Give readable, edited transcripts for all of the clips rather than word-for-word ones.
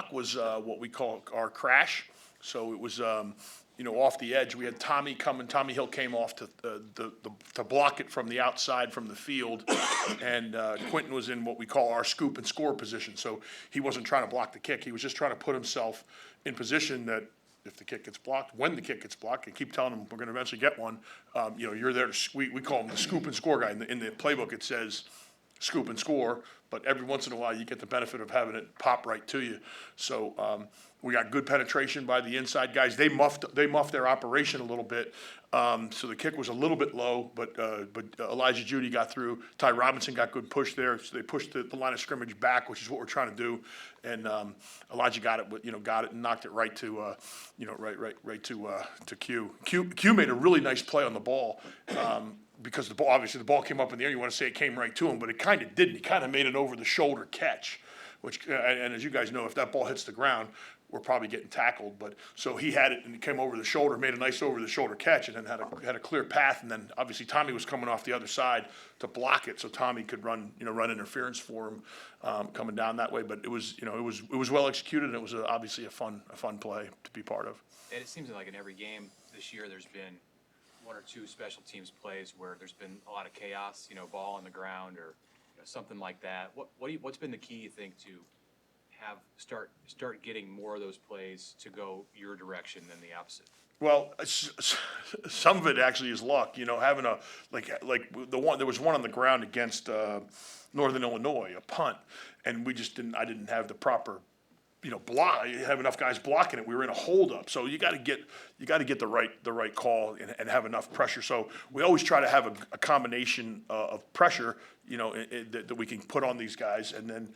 block was what we call our crash. So it was, off the edge. We had Tommy coming. Tommy Hill came off to block it from the outside from the field, and Quentin was in what we call our scoop and score position. So he wasn't trying to block the kick. He was just trying to put himself in position that if the kick gets blocked, when the kick gets blocked, and keep telling him we're going to eventually get one. You're there to. We call him the scoop and score guy. In the playbook, it says scoop and score, but every once in a while you get the benefit of having it pop right to you. So we got good penetration by the inside guys. They muffed their operation a little bit, so the kick was a little bit low, but Elijah Judy got through. Ty Robinson got good push there, so they pushed the line of scrimmage back, which is what we're trying to do. And Elijah got it and knocked it right to right to Q. Q made a really nice play on the ball. Because obviously the ball came up in the air, you want to say it came right to him, but it kind of didn't. He kind of made an over-the-shoulder catch, which, and as you guys know, if that ball hits the ground, we're probably getting tackled. But so he had it and it came over the shoulder, made a nice over-the-shoulder catch, and then had a clear path. And then obviously Tommy was coming off the other side to block it, so Tommy could run interference for him coming down that way. But it was well executed, and it was obviously a fun play to be part of. And it seems like in every game this year, there's been one or two special teams plays where there's been a lot of chaos, ball on the ground or something like that. What's been the key, you think, to have start getting more of those plays to go your direction than the opposite? Well, some of it actually is luck. Having there was one on the ground against Northern Illinois, a punt, and I didn't have the proper block. You have enough guys blocking it. We were in a holdup, so you got to get the right call and have enough pressure. So we always try to have a combination of pressure, that we can put on these guys, and then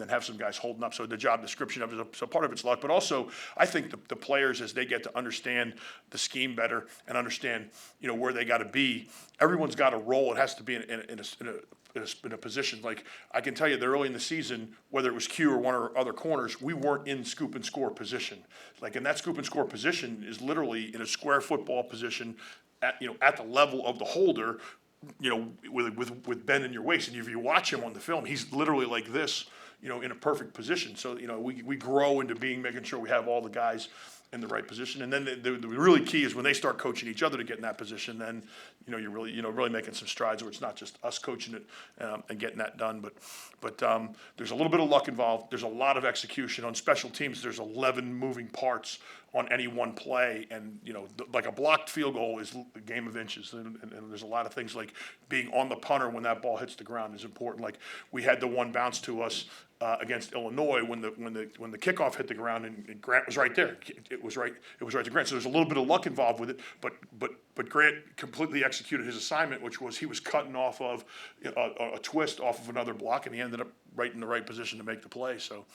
have some guys holding up. So the job description of it, so part of it's luck, but also I think the players, as they get to understand the scheme better and understand where they got to be, everyone's got a role. It has to be in a position. Like I can tell you that early in the season, whether it was Q or one or other corners, we weren't in scoop and score position. Like in that scoop and score position is literally in a square football position at the level of the holder, with bend in your waist. And if you watch him on the film, he's literally like this, in a perfect position. So, we grow into making sure we have all the guys in the right position. And then the really key is when they start coaching each other to get in that position, then, you're really making some strides where it's not just us coaching it and getting that done. But there's a little bit of luck involved. There's a lot of execution. On special teams, there's 11 moving parts on any one play. And, like a blocked field goal is a game of inches. And there's a lot of things like being on the punter when that ball hits the ground is important. Like we had the one bounce to us against Illinois when the kickoff hit the ground and Grant was right there. It was right to Grant. So there's a little bit of luck involved with it, but Grant completely executed his assignment, which was he was cutting off of a twist off of another block, and he ended up right in the right position to make the play. So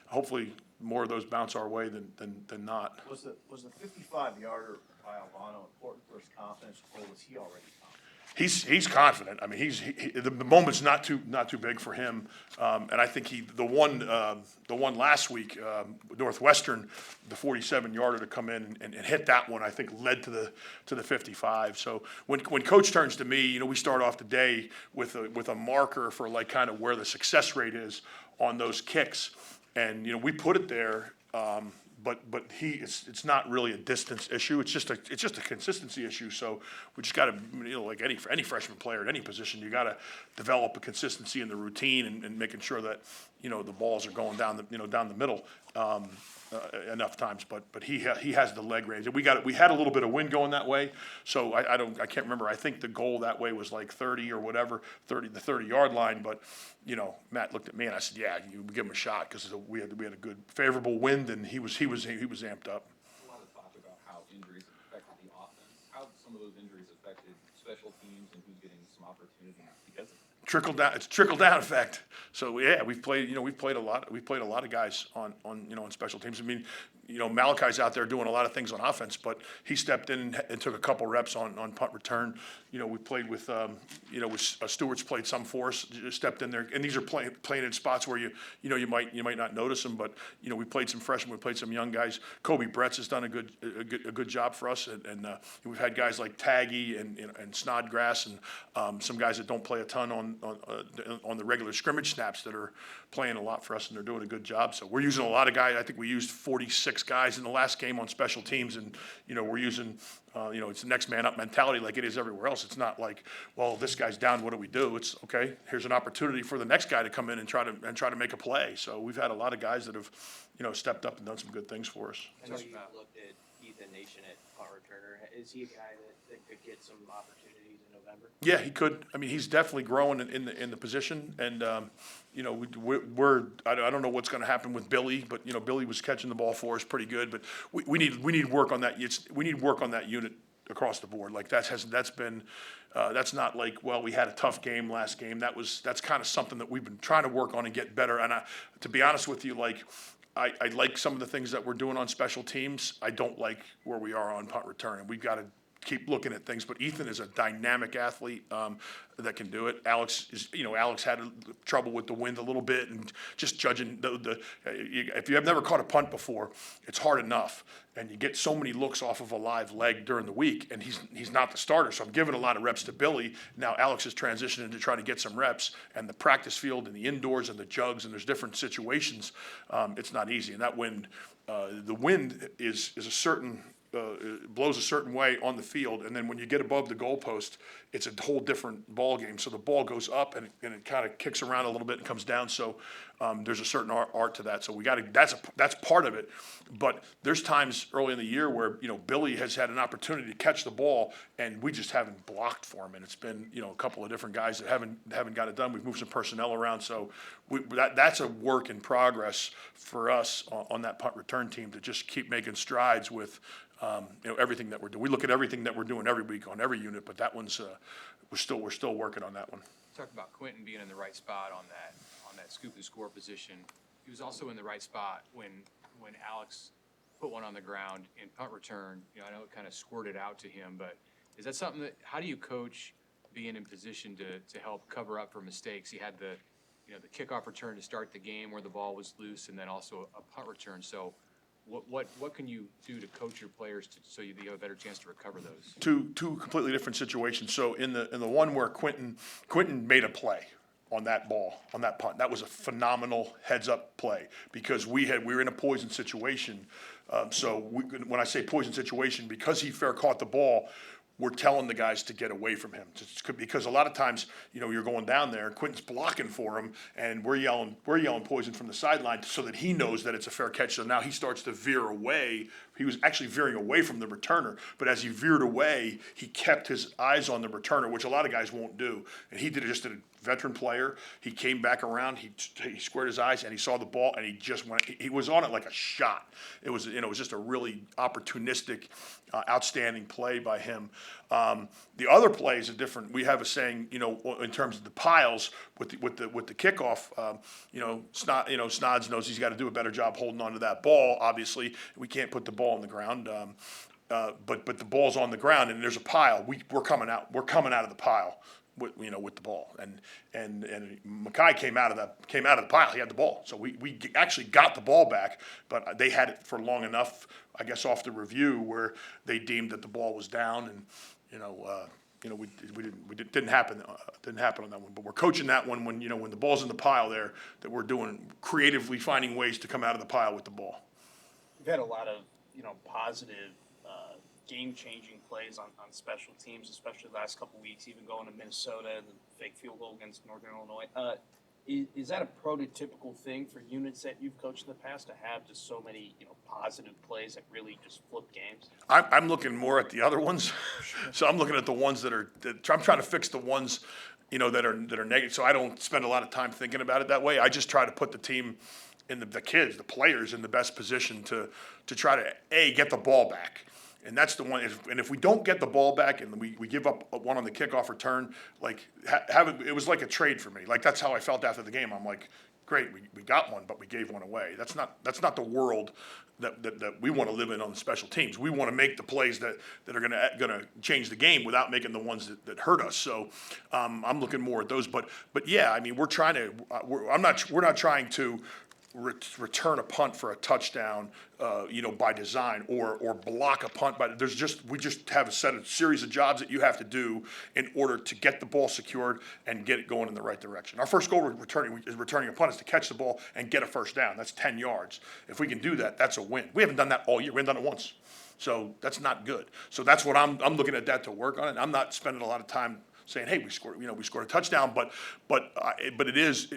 hopefully more of those bounce our way than not. Was the 55-yarder by Albano important for his confidence, or was he already confident? He's confident. I mean, the moment's not too big for him, and I think the one last week, Northwestern, the 47-yarder to come in and hit that one, I think led to the 55. So when Coach turns to me, we start off the day with a marker for like kind of where the success rate is on those kicks, and we put it there. But it's not really a distance issue. It's just a consistency issue. So we just got to, like any freshman player at any position, you got to develop a consistency in the routine and making sure that the balls are going down the middle enough times. But he has the leg range. We had a little bit of wind going that way. So I can't remember. I think the goal that way was like 30 or whatever, the 30-yard line. But Matt looked at me and I said, "Yeah, you give him a shot," because we had a good favorable wind and he was amped up. A lot of talk about how injuries affected the offense. How some of those injuries affected special teams and who's getting some opportunities because of it? Trickle down. It's trickle down effect. So yeah, we've played a lot of guys on special teams. I mean, Malachi's out there doing a lot of things on offense, but he stepped in and took a couple reps on punt return. we played with, Stewart's played some for us, just stepped in there, and these are playing in spots where you might not notice them, but, we played some freshmen, we played some young guys. Kobe Bretz has done a good job for us, and we've had guys like Taggy and Snodgrass and some guys that don't play a ton on the regular scrimmage snaps that are playing a lot for us, and they're doing a good job. So we're using a lot of guys. I think we used 46 guys in the last game on special teams, and we're using it's the next man up mentality like it is everywhere else. It's not like, well, this guy's down, what do we do? It's okay, here's an opportunity for the next guy to come in and try to make a play. So we've had a lot of guys that have stepped up and done some good things for us. I know you looked at Ethan Nation at punt returner. Is he a guy that could get some opportunities in November? Yeah, he could. I mean, he's definitely growing in the position, and I don't know what's going to happen with Billy, but Billy was catching the ball for us pretty good. But we need work on that. We need work on that unit across the board. Like that's not like, well, we had a tough game last game. That's kind of something that we've been trying to work on and get better. And to be honest with you, like. I like some of the things that we're doing on special teams. I don't like where we are on punt return, and we've got to keep looking at things. But Ethan is a dynamic athlete that can do it. Alex had trouble with the wind a little bit, and just judging if you have never caught a punt before, it's hard enough, and you get so many looks off of a live leg during the week, and he's not the starter. So I'm giving a lot of reps to Billy. Now Alex is transitioning to try to get some reps, and the practice field and the indoors and the jugs, and there's different situations. It's not easy, and that wind, the wind is a certain. It blows a certain way on the field, and then when you get above the goalpost, it's a whole different ball game. So the ball goes up and it kind of kicks around a little bit and comes down. So there's a certain art to that. So we got to. That's part of it. But there's times early in the year where Billy has had an opportunity to catch the ball, and we just haven't blocked for him. And it's been a couple of different guys that haven't got it done. We've moved some personnel around, so that's a work in progress for us on that punt return team to just keep making strides with. Everything that we're doing. We look at everything that we're doing every week on every unit, but that one's we're still working on that one. Talked about Quentin being in the right spot on that scoop and score position. He was also in the right spot when Alex put one on the ground in punt return. I know it kind of squirted out to him, but is that something that, how do you coach being in position to help cover up for mistakes? He had the kickoff return to start the game where the ball was loose, and then also a punt return. So what can you do to coach your players so you have a better chance to recover those? Two completely different situations. So in the one where Quentin made a play on that ball, on that punt, that was a phenomenal heads up play because we were in a poison situation. When I say poison situation, because he fair caught the ball, we're telling the guys to get away from him because a lot of times, you're going down there and Quentin's blocking for him, and we're yelling poison from the sideline so that he knows that it's a fair catch. So now he starts to veer away. He was actually veering away from the returner, but as he veered away, he kept his eyes on the returner, which a lot of guys won't do. And he did it just a veteran player. He came back around, he squared his eyes, and he saw the ball, and he just went. He was on it like a shot. It was just a really opportunistic, outstanding play by him. The other plays are different. We have a saying, in terms of the piles with the kickoff. Snods knows he's got to do a better job holding on to that ball. Obviously, we can't put the ball on the ground. But the ball's on the ground, and there's a pile. We're coming out. We're coming out of the pile. With the ball, and Mackay came out of the pile. He had the ball, so we actually got the ball back, but they had it for long enough, I guess, off the review where they deemed that the ball was down, and it didn't happen on that one. But we're coaching that one when the ball's in the pile there, that we're doing creatively finding ways to come out of the pile with the ball. We've had a lot of positive game-changing plays on special teams, especially the last couple of weeks, even going to Minnesota and the fake field goal against Northern Illinois. Is that a prototypical thing for units that you've coached in the past to have just so many positive plays that really just flip games? I'm looking more at the other ones, so I'm looking at the ones that I'm trying to fix the ones that are negative. So I don't spend a lot of time thinking about it that way. I just try to put the team and the kids, the players, in the best position to try to get the ball back. And that's the one. If we don't get the ball back and we give up one on the kickoff return, like it was like a trade for me. Like that's how I felt after the game. I'm like, great, we got one, but we gave one away. That's not the world that we want to live in on the special teams. We want to make the plays that are gonna change the game without making the ones that hurt us. So I'm looking more at those. But yeah, I mean, we're not trying to return a punt for a touchdown, by design, or block a punt. But we just have a series of jobs that you have to do in order to get the ball secured and get it going in the right direction. Our first goal returning a punt is to catch the ball and get a first down. That's 10 yards. If we can do that, that's a win. We haven't done that all year. We haven't done it once. So that's not good. So that's what I'm looking at that to work on it. I'm not spending a lot of time saying, hey, we scored a touchdown, but it is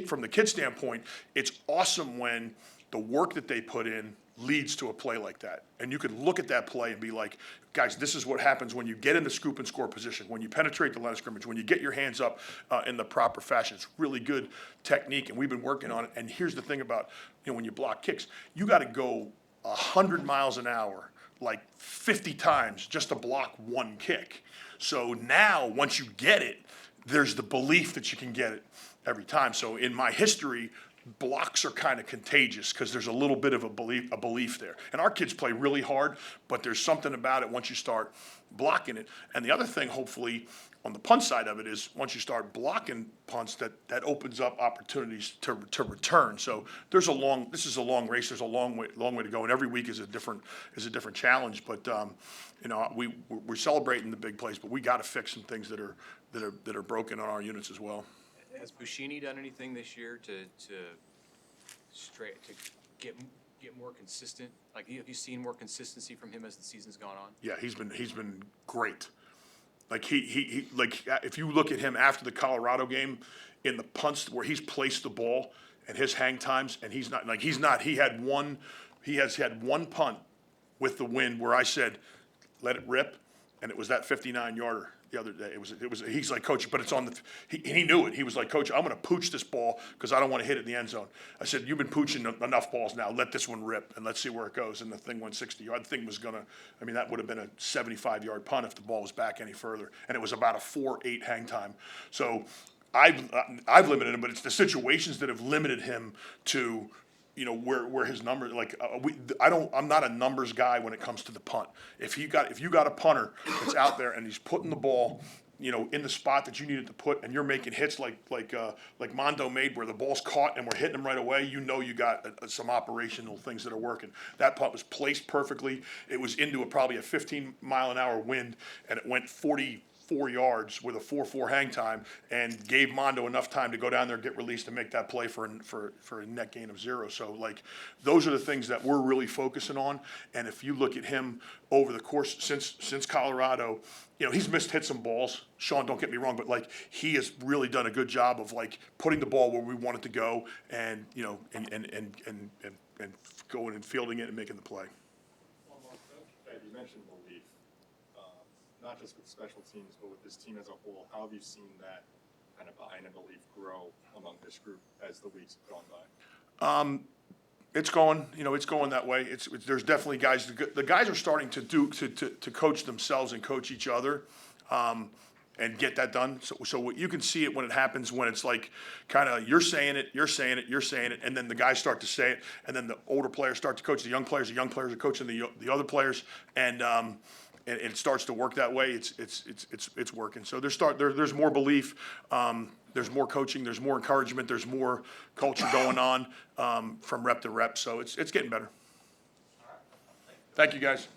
from the kid standpoint, it's awesome when the work that they put in leads to a play like that. And you can look at that play and be like, guys, this is what happens when you get in the scoop and score position, when you penetrate the line of scrimmage, when you get your hands up in the proper fashion. It's really good technique, and we've been working on it. And here's the thing about, when you block kicks, you got to go 100 miles an hour, like 50 times just to block one kick. So now, once you get it, there's the belief that you can get it every time. So in my history, blocks are kind of contagious because there's a little bit of a belief there. And our kids play really hard, but there's something about it once you start blocking it. And the other thing, hopefully, on the punt side of it is once you start blocking punts, that opens up opportunities to return. So this is a long race. There's a long way to go, and every week is a different challenge. But we're celebrating the big plays, but we got to fix some things that are broken on our units as well. Has Buschini done anything this year to get more consistent? Like, have you seen more consistency from him as the season's gone on? Yeah, he's been great. Like he if you look at him after the Colorado game in the punts where he's placed the ball and his hang times, and he has had one punt with the wind where I said, let it rip, and it was that 59-yarder the other day. It was he's like, coach, but it's on he knew it. He was like, coach, I'm going to pooch this ball because I don't want to hit it in the end zone. I said, you've been pooching enough balls now. Let this one rip and let's see where it goes. And the thing went 60 yards. The thing was that would have been a 75-yard punt if the ball was back any further. And it was about a 4.8 hang time. So I've limited him, but it's the situations that have limited him to where his numbers, I'm not a numbers guy when it comes to the punt. If you got a punter that's out there and he's putting the ball, in the spot that you needed to put, and you're making hits like Mondo made, where the ball's caught and we're hitting him right away, you got some operational things that are working. That punt was placed perfectly. It was into probably a 15-mile-an-hour wind, and it went 44 yards with a 4.4 hang time, and gave Mondo enough time to go down there, get released, and make that play for a net gain of 0. So those are the things that we're really focusing on. And if you look at him over the course since Colorado, he's missed hits and balls. Sean, don't get me wrong, but he has really done a good job of putting the ball where we want it to go, and and going and fielding it and making the play. One more thing. You mentioned belief. Not just with special teams, but with this team as a whole. How have you seen that kind of buy-in and belief grow among this group as the weeks have gone by? It's going that way. There's definitely guys. The guys are starting to coach themselves and coach each other, and get that done. So you can see it when it happens, when it's like kind of you're saying it, and then the guys start to say it, and then the older players start to coach the young players are coaching the other players, and it starts to work that way. It's working. So there's more belief. There's more coaching. There's more encouragement. There's more culture going on from rep to rep. So it's getting better. Thank you, guys.